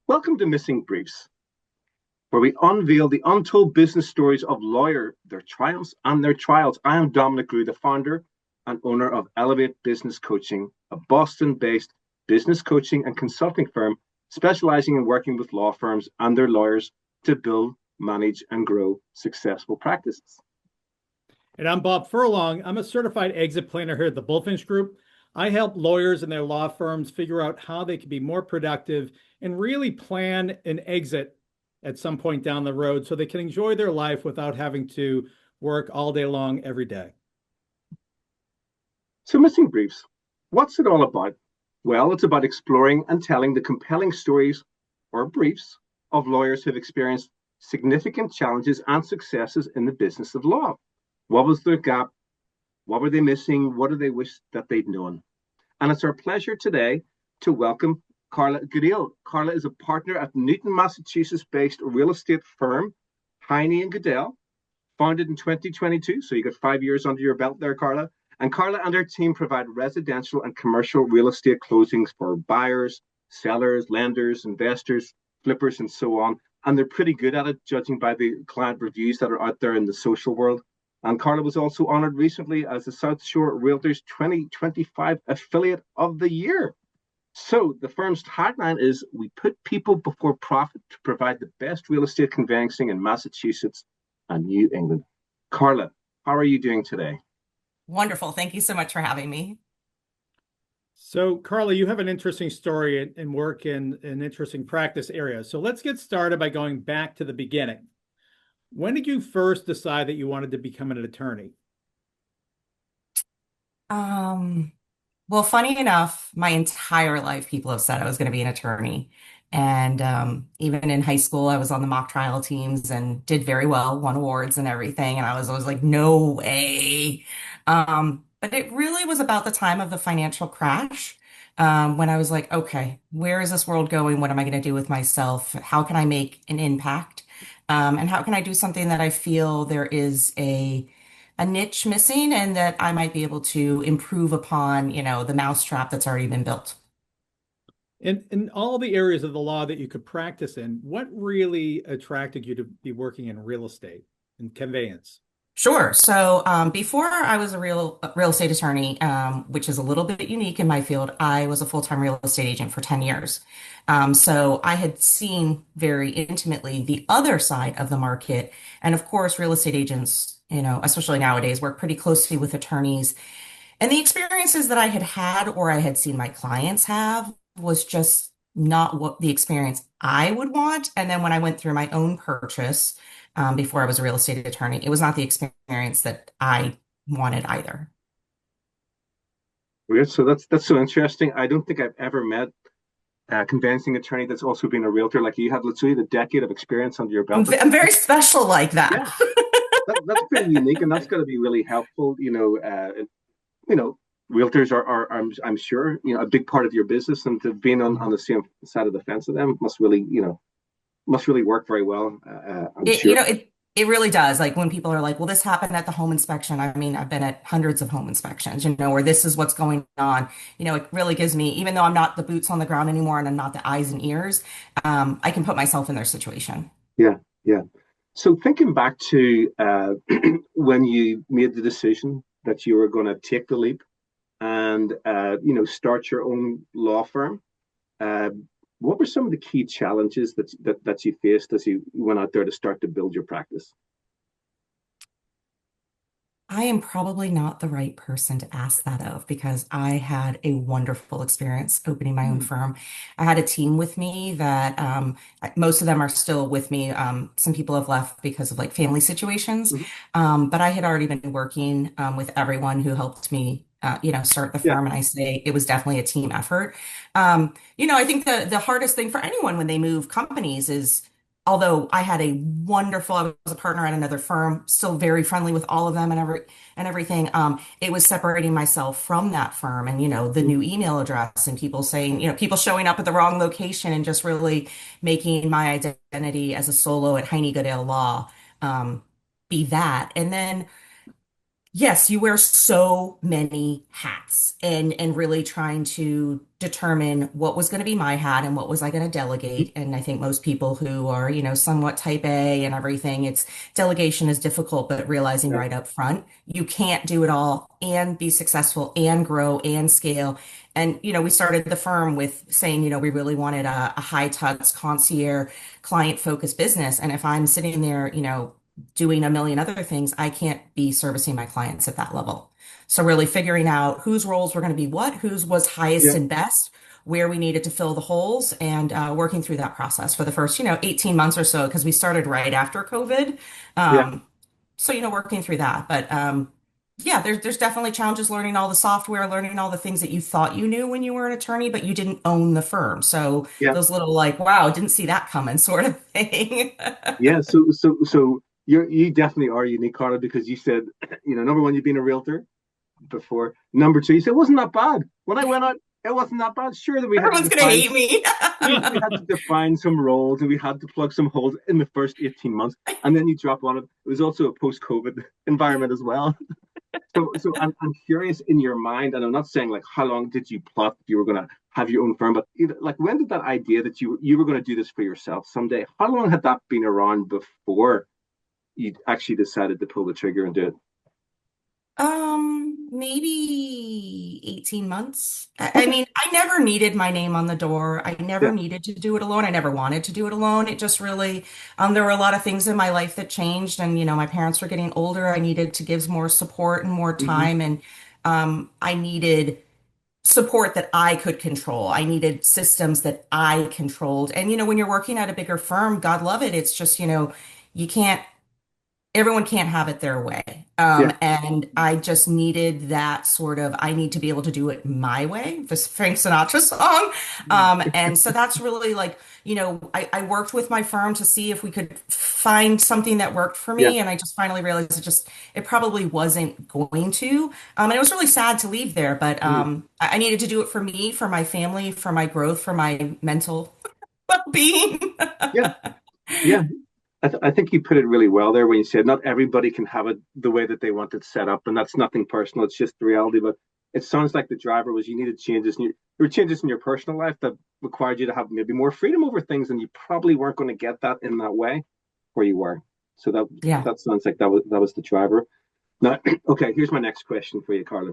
Welcome to Missing Briefs, where we unveil the untold business stories of lawyers, their triumphs and their trials. I am Dominic, the founder and owner of Elevate Business Coaching, a Boston-based business coaching and consulting firm specializing in working with law firms and their lawyers to build, manage, and grow successful practices. And I'm Bob Furlong. I'm a certified exit planner here at the Bullfinch Group. I help lawyers and their law firms figure out how they can be more productive and really plan an exit at some point down the road so they can enjoy their life without having to work all day long every day. So, Missing Briefs, what's it all about? Well, it's about exploring and telling the compelling stories or briefs of lawyers who've experienced significant challenges and successes in the business of law. What was their gap? What were they missing? What do they wish that they'd known? And it's our pleasure today to welcome Karla Goodale. Karla is a partner at Newton, Massachusetts-based real estate firm, Heine Goodale, founded in 2022. So you got 5 years under your belt there, Karla. And Karla and her team provide residential and commercial real estate closings for buyers, sellers, lenders, investors, flippers, and so on. And they're pretty good at it, judging by the client reviews that are out there in the social world. And Karla was also honored recently as the South Shore Realtors 2025 Affiliate of the Year. So the firm's tagline is, "We put people before profit to provide the best real estate conveyancing in Massachusetts and New England." Karla, how are you doing today? Wonderful. Thank you so much for having me. So, Karla, you have an interesting story and work in an interesting practice area. So let's get started by going back to the beginning. When did you first decide that you wanted to become an attorney? Well, funny enough, my entire life, people have said I was going to be an attorney. And even in high school, I was on the mock trial teams and did very well, won awards and everything. And I was always like, no way. But it really was about the time of the financial crash, when I was like, okay, where is this world going? What am I going to do with myself? How can I make an impact? And how can I do something that I feel there is a niche missing and that I might be able to improve upon, the mousetrap that's already been built. In all the areas of the law that you could practice in, what really attracted you to be working in real estate and conveyance? Sure. So before I was a real estate attorney, which is a little bit unique in my field, I was a full-time real estate agent for 10 years. So I had seen very intimately the other side of the market. And of course, real estate agents, especially nowadays, work pretty closely with attorneys. And the experiences that I had had or I had seen my clients have was just not what the experience I would want. And then when I went through my own purchase, before I was a real estate attorney, it was not the experience that I wanted either. Weird. So that's so interesting. I don't think I've ever met a conveyancing attorney that's also been a realtor like you had. Let's say the decade of experience under your I'm, belt. I'm very special like Yeah, that. that's pretty unique, and that's going to be really helpful. You know, realtors are I'm sure a big part of your business, and to being on the same side of the fence of them must really work very well. I'm It, sure. you know, it it really does. Like when people are like, well, this happened at the home inspection. I mean, I've been at hundreds of home inspections, where this is what's going on. It really gives me, even though I'm not the boots on the ground anymore and I'm not the eyes and ears, I can put myself in their situation. Yeah, yeah. So thinking back to when you made the decision that you were going to take the leap and start your own law firm, uh, what were some of the key challenges that you faced as you went out there to start to build your practice? I am probably not the right person to ask that of because I had a wonderful experience opening my own Hmm. firm. I had a team with me that most of them are still with me. Some people have left because of like family situations, Mhm. but I had already been working with everyone who helped me. Start the Yeah, firm, and I say it was definitely a team effort. I think the hardest thing for anyone when they move companies is although I was a partner at another firm, still very friendly with all of them and everything. It was separating myself from that firm and, the mhm. new email address and people saying, people showing up at the wrong location and just really making my identity as a solo at Heine Goodale Law, be that. And then Yes, you wear so many hats and really trying to determine what was going to be my hat and what was I going to delegate. And I think most people who are, somewhat type A and everything, it's delegation is difficult, but realizing Yeah, right up front, you can't do it all and be successful and grow and scale. And, we started the firm with saying, we really wanted a high touch concierge client focused business. And if I'm sitting there, doing a million other things, I can't be servicing my clients at that level. So really figuring out whose roles were going to be what, whose was highest yeah, and best, where we needed to fill the holes, and working through that process for the first, 18 months or so, because we started right after COVID. yeah, Um, so, working through that. But yeah, there's definitely challenges learning all the software, learning all the things that you thought you knew when you were an attorney, but you didn't own the firm. So yeah, those little like, wow, didn't see that coming sort of thing. yeah. So you definitely are unique, Carla, because you said, number one, you've been a realtor before. Number two, you said it wasn't that bad. When I went out, it wasn't that bad. Sure that we had to Everyone's gonna define hate me. we had to define some roles and we had to plug some holes in the first 18 months, and then you drop on it. It was also a post-COVID environment as well. So I'm curious in your mind, and I'm not saying like how long did you plot that you were going to have your own firm, but either, like when did that idea that you were going to do this for yourself someday? How long had that been around before you actually decided to pull the trigger and do it? Maybe 18 months. I Okay. mean, I never needed my name on the door. I never Yeah. needed to do it alone. I never wanted to do it alone. It just really, there were a lot of things in my life that changed, and my parents were getting older. I needed to give more support and more Hmm. time, and I needed support that I could control. I needed systems that I controlled. And when you're working at a bigger firm, God love it. It's just, you can't everyone can't have it their way. Yeah. And I just needed that sort of, I need to be able to do it my way, this Frank Sinatra song. And so that's really like, I worked with my firm to see if we could find something that worked for Yeah. me. And I just finally realized it probably wasn't going to. And it was really sad to leave there, but Mm. I needed to do it for me, for my family, for my growth, for my mental well-being. Yeah. Yeah. I think you put it really well there when you said not everybody can have it the way that they want it set up, and that's nothing personal. It's just the reality. But it sounds like the driver was you needed changes. There were changes in your personal life that required you to have maybe more freedom over things, and you probably weren't going to get that in that way where you were. So that Yeah. that sounds like that was the driver. Now, okay, here's my next question for you, Carla.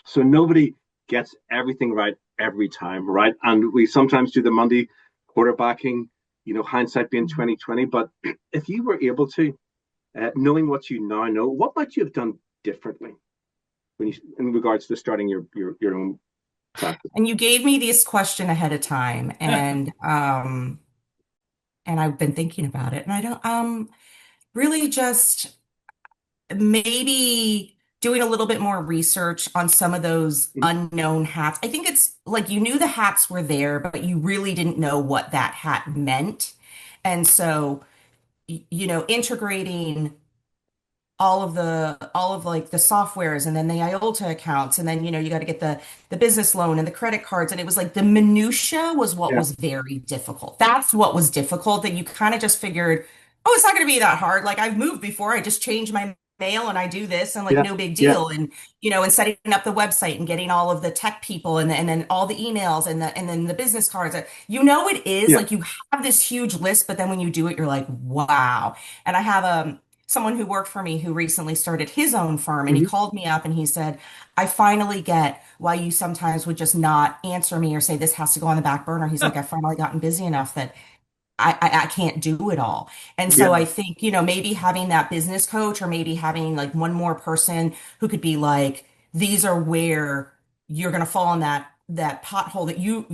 So nobody gets everything right every time, right? And we sometimes do the Monday quarterbacking, hindsight being 2020. But if you were able to, knowing what you now know, what might you have done differently when you, in regards to starting your own practice? And you gave me this question ahead of time, and I've been thinking about it, and I don't really just maybe doing a little bit more research on some of those unknown hats. I think it's like you knew the hats were there, but you really didn't know what that hat meant. And so, integrating all of like the softwares and then the IOLTA accounts and then you got to get the business loan and the credit cards, and it was like the minutia was what Yeah, was very difficult. That's what was difficult, that you kind of just figured, oh, it's not going to be that hard. Like I've moved before, I just change my mail and I do this and like yeah, no big yeah, deal. And and setting up the website and getting all of the tech people and then all the emails and then the business cards. It is yeah. like you have this huge list, but then when you do it, you're like, wow. And I have someone who worked for me who recently started his own firm, and he Hmm. called me up and he said, I finally get why you sometimes would just not answer me or say this has to go on the back burner. He's like, I've finally gotten busy enough that I can't do it all. And Yeah, so I think, maybe having that business coach or maybe having like one more person who could be like, these are where you're going to fall in that pothole that you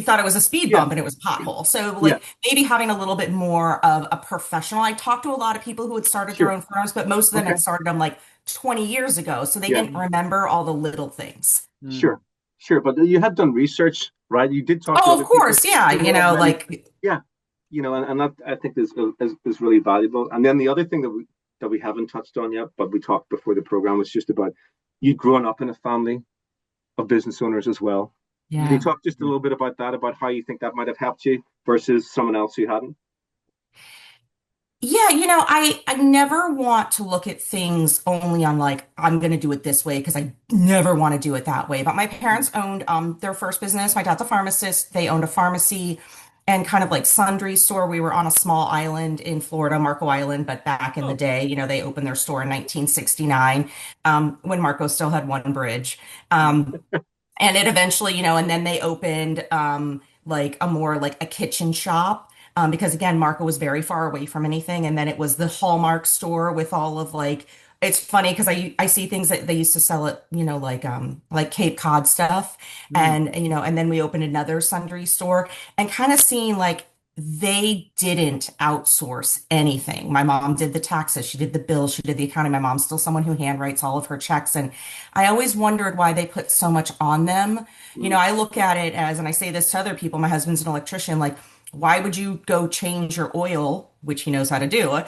thought it was a speed yeah, bump and it was a pothole. So yeah. like maybe having a little bit more of a professional. I talked to a lot of people who had started their Sure. own firms, but most of them Okay. had started them like 20 years ago. So they Yeah. didn't remember all the little things. Mm. Sure. Sure. But you had done research, right? You did talk to Oh, of other people course. Yeah. who were already, Like, yeah, and that I think is really valuable. And then the other thing that we haven't touched on yet, but we talked before the program was just about you growing up in a family of business owners as well. Can you yeah. talk just a little bit about that, about how you think that might have helped you versus someone else who hadn't? Yeah, I never want to look at things only on like I'm going to do it this way because I never want to do it that way. But my parents owned their first business. My dad's a pharmacist. They owned a pharmacy and kind of like sundry store. We were on a small island in Florida, Marco Island, but back in the Oh, day, they opened their store in 1969, when Marco still had one bridge. And it eventually, and then they opened like a more like a kitchen shop, because again, Marco was very far away from anything. And then it was the Hallmark store with all of like, it's funny because I see things that they used to sell at, like Cape Cod stuff. mm, And then we opened another sundry store and kind of seeing like they didn't outsource anything. My mom did the taxes, she did the bills, she did the accounting. My mom's still someone who handwrites all of her checks. And I always wondered why they put so much on them. I look at it as, and I say this to other people, my husband's an electrician, like, why would you go change your oil, which he knows how to do, right,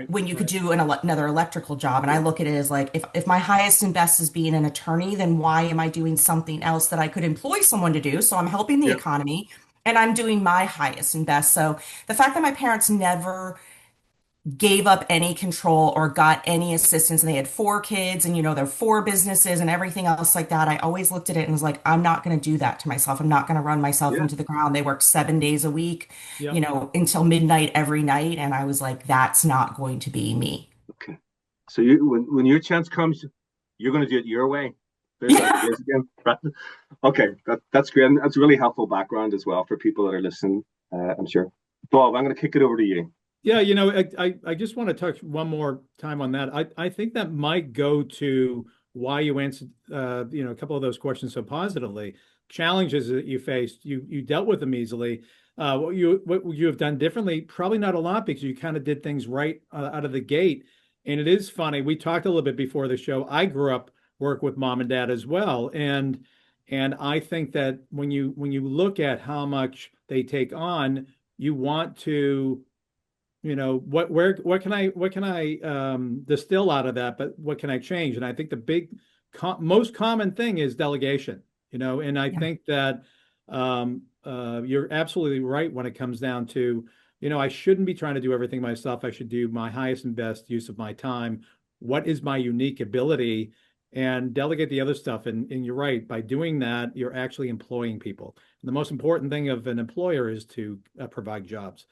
when you could right. do another electrical job? And I Yeah. look at it as like, if my highest and best is being an attorney, then why am I doing something else that I could employ someone to do? So I'm helping the Yeah. economy and I'm doing my highest and best. So the fact that my parents never gave up any control or got any assistance, and they had four kids and their four businesses and everything else like that, I always looked at it and was like, I'm not going to do that to myself. I'm not going to run myself Yeah. into the ground. They worked 7 days a week, Yep. until midnight every night, and I was like, that's not going to be me. Okay. So when your chance comes, you're going to do it your way. There's that phrase again. Right? Okay, that's great. And that's really helpful background as well for people that are listening. I'm sure. Bob, I'm going to kick it over to you. Yeah, I just want to touch one more time on that. I think that might go to why you answered, a couple of those questions so positively. Challenges that you faced, you dealt with them easily. What you have done differently, probably not a lot because you kind of did things right out of the gate. And it is funny. We talked a little bit before the show. I grew up work with mom and dad as well, and I think that when you look at how much they take on, you want to what can I distill out of that, but what can I change? And I think the most common thing is delegation. And I Yeah. think that you're absolutely right when it comes down to, I shouldn't be trying to do everything myself. I should do my highest and best use of my time. What is my unique ability? And delegate the other stuff. And you're right, by doing that, you're actually employing people. And the most important thing of an employer is to provide jobs.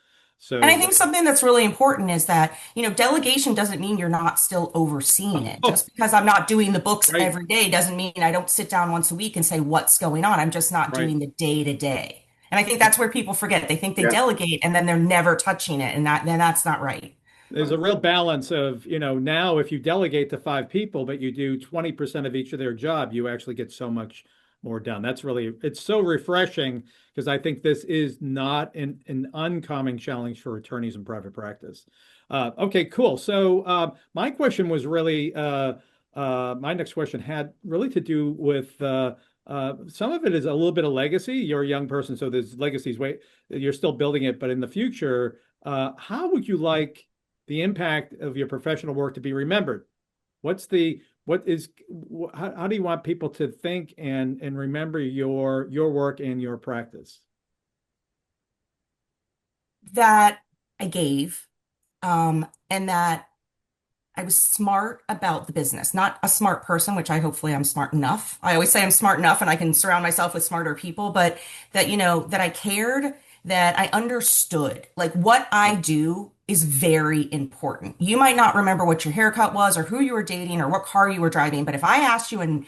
And I So think something that's really important is that, delegation doesn't mean you're not still overseeing it. Oh, Just because I'm not doing the books right, every day doesn't mean I don't sit down once a week and say what's going on. I'm just not right. doing the day to day. And I think that's where people forget. They think they Yeah. delegate and then they're never touching it. And then that's not right. There's a real balance of, now if you delegate to five people, but you do 20% of each of their job, you actually get so much more done. It's so refreshing because I think this is not an uncommon challenge for attorneys in private practice. Okay, cool. So my question was really, my next question had really to do with some of it is a little bit of legacy. You're a young person, so there's legacies. Wait, you're still building it, but in the future, how would you like the impact of your professional work to be remembered? What's the what is how do you want people to think and remember your work and your practice? That I gave, and that I was smart about the business, not a smart person, which I hopefully I'm smart enough. I always say I'm smart enough and I can surround myself with smarter people, but that, that I cared, that I understood like what I do is very important. You might not remember what your haircut was or who you were dating or what car you were driving, but if I asked you in,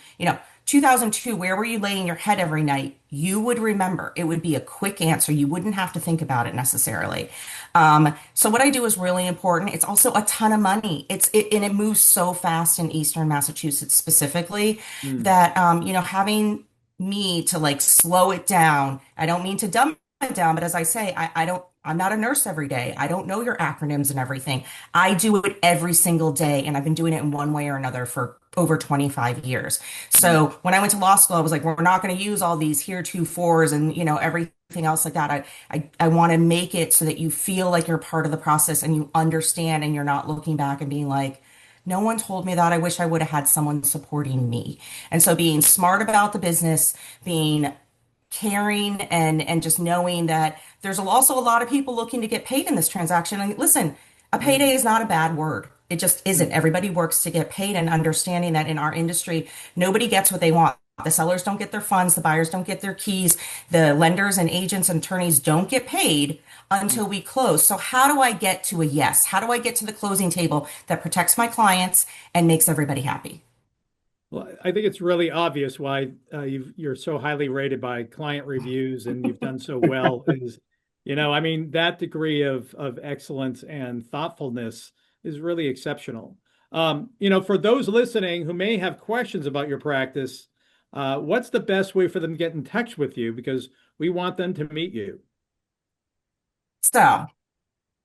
2002, where were you laying your head every night? You would remember. It would be a quick answer. You wouldn't have to think about it necessarily. So what I do is really important. It's also a ton of money. And it moves so fast in Eastern Massachusetts specifically Hmm. that having me to like slow it down. I don't mean to dumb it down, but as I say, I'm not a nurse every day. I don't know your acronyms and everything. I do it every single day, and I've been doing it in one way or another for over 25 years. Hmm. So when I went to law school, I was like, we're not going to use all these heretofores and everything else like that. I want to make it so that you feel like you're part of the process and you understand and you're not looking back and being like, no one told me that. I wish I would have had someone supporting me. And so being smart about the business, being caring and just knowing that there's also a lot of people looking to get paid in this transaction. And listen, A payday is not a bad word. It just isn't. Mhm. Everybody works to get paid, and understanding that in our industry, nobody gets what they want. The sellers don't get their funds, the buyers don't get their keys, the lenders and agents and attorneys don't get paid until we close. So how do I get to a yes? How do I get to the closing table that protects my clients and makes everybody happy? Well, I think it's really obvious why you're so highly rated by client reviews and you've done so well. Is, I mean, that degree of excellence and thoughtfulness is really exceptional. For those listening who may have questions about your practice, what's the best way for them to get in touch with you? Because we want them to meet you. So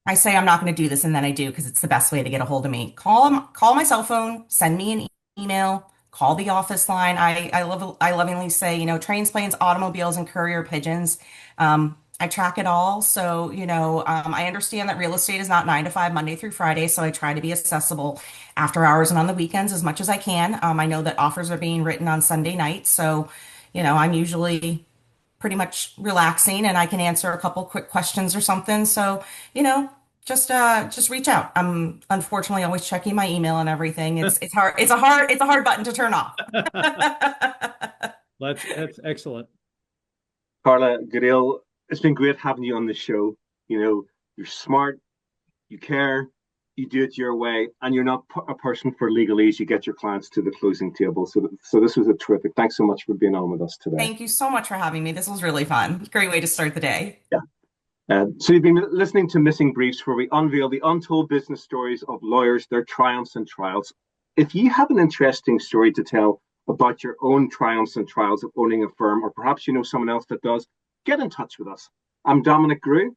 I say I'm not going to do this, and then I do because it's the best way to get a hold of me. Call my cell phone, send me an email, call the office line. I lovingly say, trains, planes, automobiles, and courier pigeons. I track it all. So, I understand that real estate is not 9 to 5, Monday through Friday. So I try to be accessible after hours and on the weekends as much as I can. I know that offers are being written on Sunday nights. So, I'm usually pretty much relaxing and I can answer a couple quick questions or something. So, you know, just reach out. I'm unfortunately always checking my email and everything. It's hard. It's a hard button to turn off. That's excellent. Karla Goodale, it's been great having you on the show. You're smart, you care, you do it your way, and you're not a person for legalese. You get your clients to the closing table. So this was a terrific. Thanks so much for being on with us today. Thank you so much for having me. This was really fun. Great way to start the day. Yeah. So you've been listening to Missing Briefs, where we unveil the untold business stories of lawyers, their triumphs and trials. If you have an interesting story to tell about your own triumphs and trials of owning a firm, or perhaps you know someone else that does, get in touch with us. I'm Dominic Grew.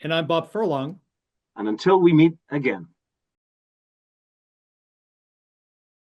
And I'm Bob Furlong. And until we meet again.